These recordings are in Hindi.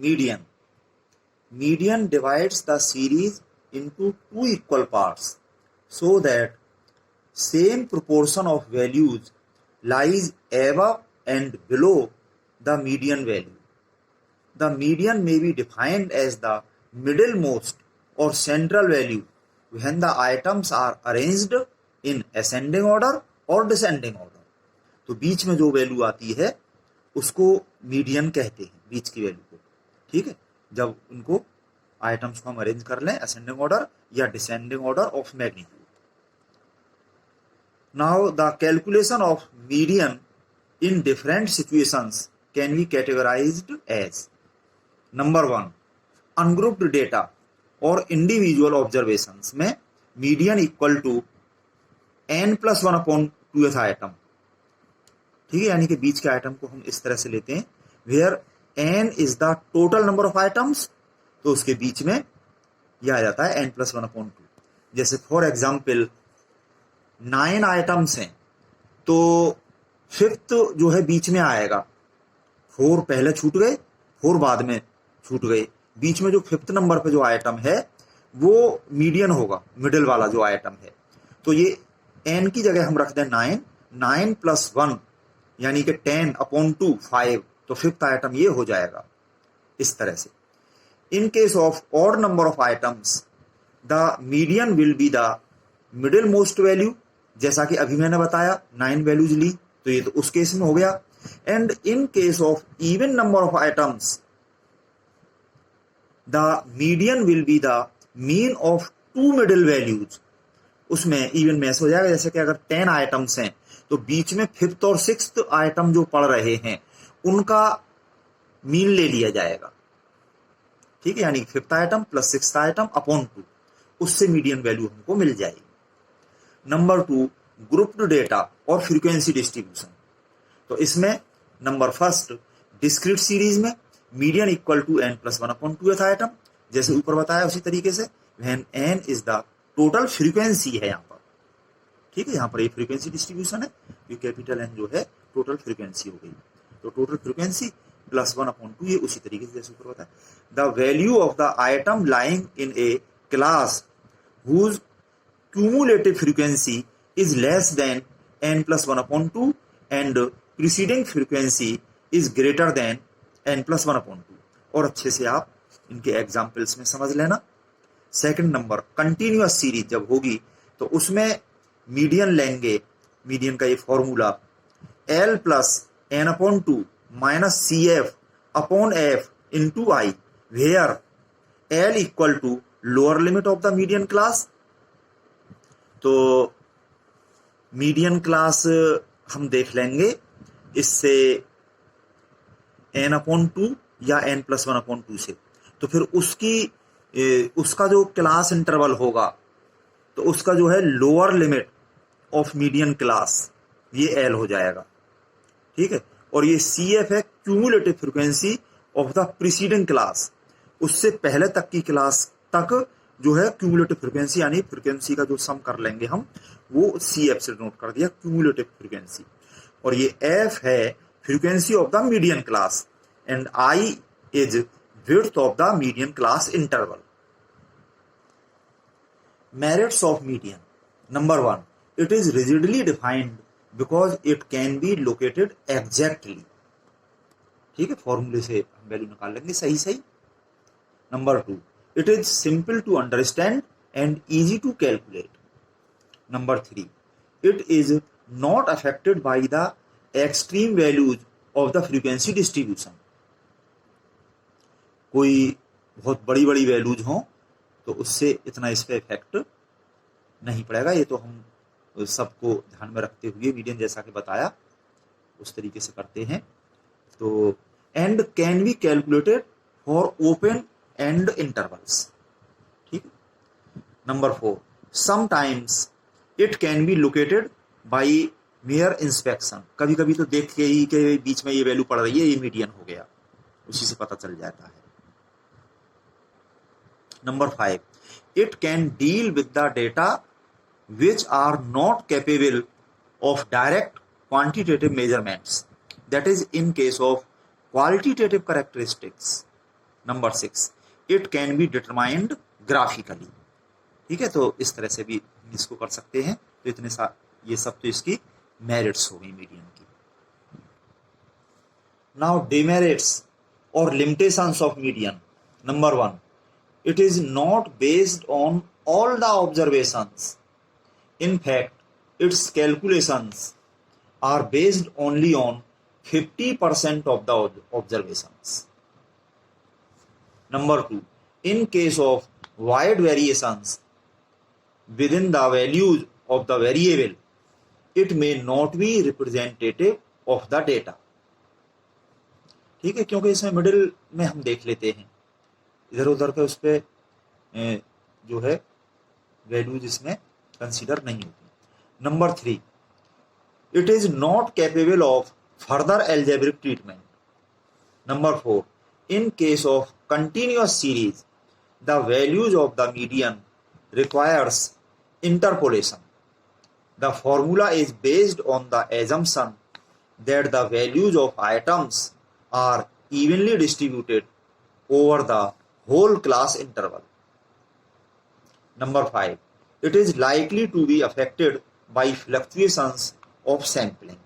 median. Median divides the series into two equal parts so that same proportion of values lies above and below the median value. The median may be defined as the middlemost or central value when the items are arranged in ascending order or descending order. तो बीच में जो वैल्यू आती है उसको मीडियन कहते हैं, बीच की वैल्यू को. ठीक है, जब उनको आइटम्स को हम अरेंज कर लें असेंडिंग ऑर्डर या descending order of magnitude. Now the calculation of median in different situations can be categorised as. Number 1, ungrouped data और इंडिविजुअल ऑब्जर्वेशंस में median equal to n+1/2th item. ठीक है, यानी कि बीच के आइटम को हम इस तरह से लेते हैं where n is the total number of items, तो उसके बीच में यह आ जाता है n+1/2. जैसे फॉर एग्जाम्पल 9 आइटम्स हैं तो 5th जो है बीच में आएगा. 4 पहले छूट गए, 4 बाद में छूट गए. बीच में जो 5th नंबर पे जो आइटम है वो मीडियन होगा, मिडिल वाला जो आइटम है. तो ये n की जगह हम रख दें 9, 9 + 1 यानी कि 10/2 5, तो 5th आइटम ये हो जाएगा इस तरह से. इन case of odd number of items the median will be the middle most value, जैसा कि अभी मैंने बताया 9 वैल्यूज ली तो ये तो उस केस में हो गया. And in case of even number of items the median will be the mean of 2 middle values. उसमें इवन में ऐसा हो जाएगा जैसे कि अगर 10 आइटम्स हैं तो बीच में 5th और 6th आइटम जो पड़ रहे हैं उनका मीन ले लिया जाएगा. ठीक है, यानी 5th item + 6th item upon 2, उससे मीडियन वैल्यू हमको मिल जाएगी. नंबर 2, ग्रुप्ड डेटा और फ्रीक्वेंसी डिस्ट्रीब्यूशन. तो इसमें नंबर 1 डिस्क्रीट सीरीज में median equal to n+1/2th item, जैसे ऊपर बताया उसी तरीके से when n is the total frequency है यहाँ पर. ठीक है, यहाँ पर ये फ्रीक्वेंसी डिस्ट्रीब्यूशन है, ये कैपिटल N जो है टोटल फ्रीक्वेंसी हो गई. तो टोटल फ्रीक्वेंसी +1/2 ये उसी तरीके से जैसे ऊपर बताया. The value of the item lying in a class whose cumulative frequency is less than n+1/2 and preceding frequency is greater than n+1/2. और अच्छे से आप इनके एग्जाम्पल्स में समझ लेना. सेकंड नंबर, कंटिन्यूअस सीरीज जब होगी तो उसमें मीडियन लेंगे. मीडियन का ये formula L + n/2 - CF/f into I, where L equal to lower limit of the median class. तो मीडियन क्लास हम देख लेंगे इससे n/2 या n+1/2 से. तो फिर उसका जो क्लास इंटरवल होगा तो उसका जो है lower limit of median class ये L हो जाएगा. ठीक है, और ये CF है cumulative frequency of the preceding class. उससे पहले तक की क्लास तक जो है क्यूमुलेटिव फ्रीक्वेंसी, यानी फ्रीक्वेंसी का जो सम कर लेंगे हम वो CF से नोट कर दिया, क्यूमुलेटिव फ्रीक्वेंसी. और ये F है frequency of the median class and I is width of the median class interval. Merits of median. Number 1, it is rigidly defined because it can be located exactly. ठीक है, फॉर्मूले से हम वैल्यू निकाल लेंगे सही सही. Number 2, it is simple to understand and easy to calculate. Number 3, it is not affected by the extreme values of the frequency distribution. कोई बहुत बड़ी बड़ी वैल्यूज हों तो उससे इतना इस पर इफेक्ट नहीं पड़ेगा. ये तो हम सबको ध्यान में रखते हुए मीडियन जैसा कि बताया उस तरीके से करते हैं. तो end can be calculated for open end intervals. ठीक. Number 4, sometimes it can be located by mere inspection. कभी कभी तो देख के ही के बीच में ये वैल्यू पड़ रही है, ये मीडियन हो गया, उसी से पता चल जाता है. Number 5, it can deal with the data which are not capable of direct quantitative measurements. That is in case of qualitative characteristics. Number 6, it can be determined graphically. ठीक है, तो इस तरह से भी इसको कर सकते हैं। तो ये सब तो इसकी मेरिट्स हो गई मीडियन की। नाउ डिमेरिट्स और limitations of median. Number 1, it is not based on all the observations. In fact, its calculations are based only on 50% of the observations. Number 2, in case of wide variations within the values of the variable, it may not be representative of the data. ठीक है, क्योंकि इसमें मिडिल में हम देख लेते हैं, इधर उधर के उस पर जो है वैल्यूज इसमें कंसीडर नहीं होती। Number 3, it is not capable of further algebraic treatment. Number 4, in case of continuous series the values of the median requires interpolation. The formula is based on the assumption that the values of items are evenly distributed over the whole class interval. Number 5, it is likely to be affected by fluctuations of sampling.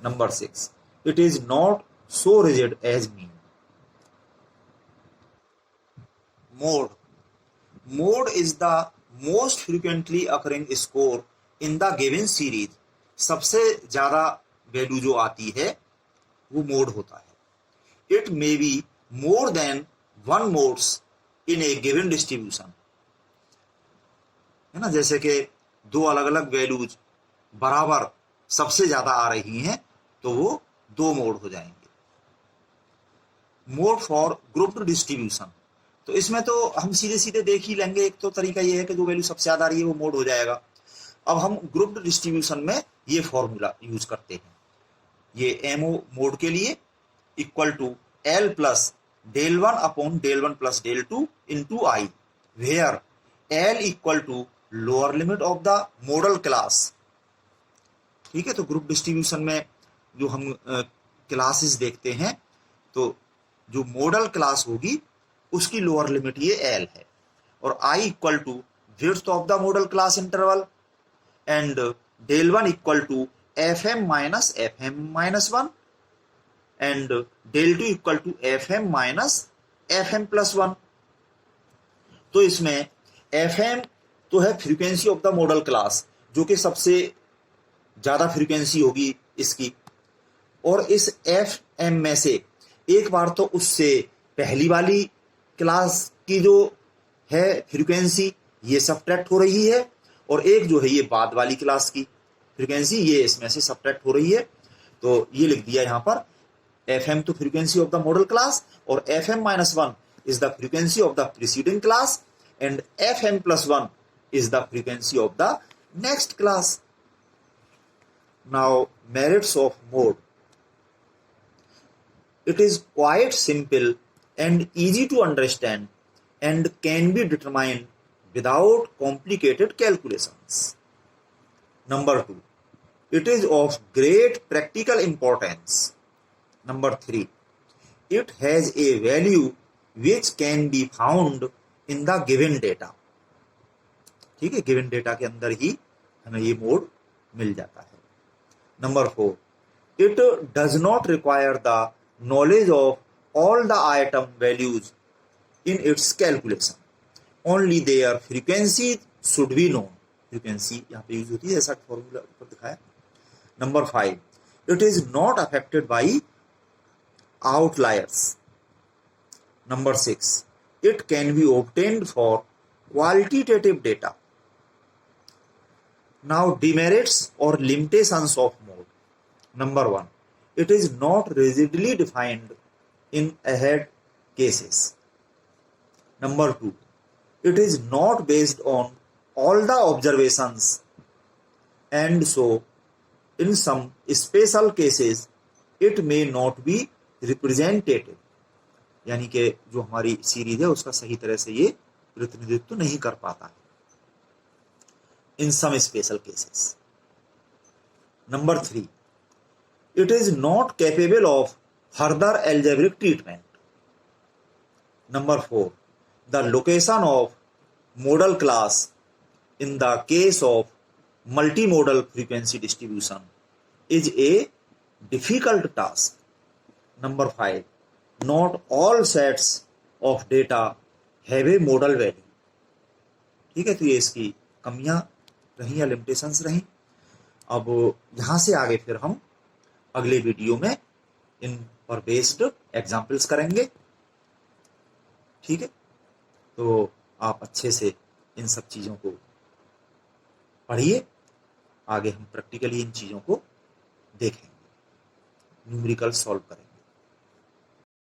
Number 6, it is not so rigid as mean. Mode. Mode is the most frequently occurring score in the given series. सबसे ज्यादा वैल्यू जो आती है वो मोड होता है। It may be more than one modes in A given distribution, है ना, जैसे कि दो अलग अलग वैल्यूज बराबर सबसे ज्यादा आ रही हैं तो वो दो मोड हो जाएंगे। मोड फॉर ग्रुप्ड डिस्ट्रीब्यूशन, तो इसमें तो हम सीधे सीधे देख ही लेंगे। एक तो तरीका ये है कि जो वैल्यू सबसे ज्यादा आ रही है वो मोड हो जाएगा। अब हम ग्रुप्ड डिस्ट्रीब्यूशन में ये फॉर्मूला यूज करते हैं। ये एमओ मोड के लिए equal to L plus del 1 upon del 1 plus del 2 into I, where L equal to lower limit of the modal class. ठीक है, तो ग्रुप डिस्ट्रीब्यूशन में जो हम क्लासेस देखते हैं तो जो मॉडल क्लास होगी उसकी लोअर लिमिट ये L है, और I equal to width of the model class interval and del 1 equal to FM minus FM minus 1 एंड del 2 equal to FM minus FM plus 1। तो इसमें FM तो है frequency of the model class, जो कि सबसे ज्यादा फ्रीक्वेंसी होगी इसकी, और इस FM में से एक बार तो उससे पहली वाली क्लास की जो है फ्रीक्वेंसी ये सब्ट्रैक्ट हो रही है, और एक जो है ये बाद वाली क्लास की फ्रीक्वेंसी ये इसमें से सब्ट्रैक्ट हो रही है। तो ये लिख दिया यहाँ पर FM to frequency of the model class, और FM minus 1 is the frequency of the preceding class, and FM plus 1 is the frequency of the next class. Now, merits of mode. It is quite simple and easy to understand and can be determined without complicated calculations. Number 2, it is of great practical importance. Number 3, it has a value which can be found in the given data. ठीक है, गिवन डेटा के अंदर ही हमें ये मोड मिल जाता है। Number 4, it does not require the knowledge of all the item values in its calculation. Only their frequency should be known. Frequency यहाँ पे यूज होती है, जैसा फॉर्मूला ऊपर दिखाया। Number 5, it is not affected by outliers. Number 6, it can be obtained for qualitative data. Now, demerits or limitations of mode. Number 1, it is not rigidly defined in ahead cases. Number 2, it is not based on all the observations, and so in some special cases it may not be representative, यानी कि जो हमारी सीरीज है उसका सही तरह से ये प्रतिनिधित्व नहीं कर पाता है in some special cases. Number 3, it is not capable of further algebraic treatment. Number 4, the location of modal class in the case of multimodal frequency distribution is a difficult task. Number 5, not all sets of data have a modal value. ठीक है, तो ये इसकी कमियां रही या लिमिटेशंस रही। अब यहां से आगे फिर हम अगले वीडियो में इन पर बेस्ड एग्जाम्पल्स करेंगे। ठीक है, तो आप अच्छे से इन सब चीज़ों को पढ़िए, आगे हम प्रैक्टिकली इन चीज़ों को देखेंगे, न्यूमेरिकल सॉल्व करेंगे।